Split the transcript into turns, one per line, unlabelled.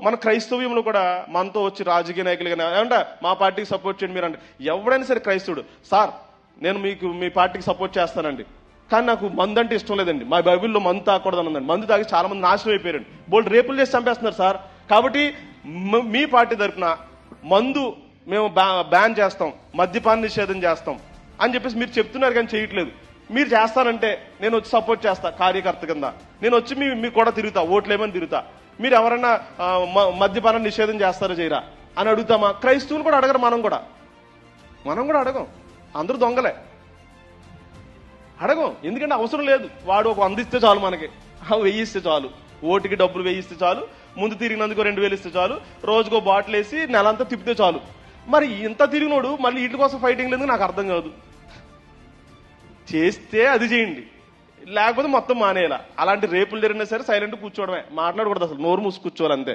మన క్రైస్తవ్యంలో కూడా మనతో వచ్చి రాజకీయ నాయకులు కానీ ఏమంటే మా పార్టీకి సపోర్ట్ చేయండి మీరు అంటే, ఎవడైనా సరే క్రైస్తవుడు, సార్ నేను మీకు మీ పార్టీకి సపోర్ట్ చేస్తానండి, కానీ నాకు మందు అంటే ఇష్టం లేదండి, మా బైబిల్లో మందు తాగకూడదని ఉందండి, మందు తాగి చాలా మంది నాశనం అయిపోయారండి, బోల్డ్ రేపులు చేసి చంపేస్తున్నారు సార్, కాబట్టి మీ పార్టీ తరఫున మందు మేము బ్యాన్ చేస్తాం, మద్యపాన నిషేధం చేస్తాం అని చెప్పేసి మీరు చెప్తున్నారు కానీ చేయట్లేదు. మీరు చేస్తానంటే నేను వచ్చి సపోర్ట్ చేస్తా కార్యకర్త కింద, నేను వచ్చి మీ కూడా తిరుగుతా, ఓట్లేమని తిరుగుతా. మీరు ఎవరన్నా మద్యపాన నిషేధం చేస్తారో చేయరా అని అడుగుతామా? క్రైస్తవులు కూడా అడగరు, మనం కూడా అడగం. అందరూ దొంగలే, అడగం. ఎందుకంటే అవసరం లేదు. వాడు ఒక 100 ఇస్తే చాలు, మనకి 1000 ఇస్తే చాలు, ఓటుకి డబ్బులు 1000 ఇస్తే చాలు, ముందు తిరిగినందుకు 2000 ఇస్తే చాలు, రోజుకో బాటిల్ వేసి నెలంతా తిప్పితే చాలు. మరి ఇంత తిరిగినోడు మళ్ళీ వీటి కోసం ఫైటింగ్ లేదు, నాకు అర్థం కాదు. చేస్తే అది చేయండి, లేకపోతే మొత్తం మానేయాల. అలాంటి రేపులు జరిగినా సరే సైలెంట్ కూర్చోవడమే, మాట్లాడకూడదు, అసలు నోరు మూసి కూర్చోవాలి అంతే.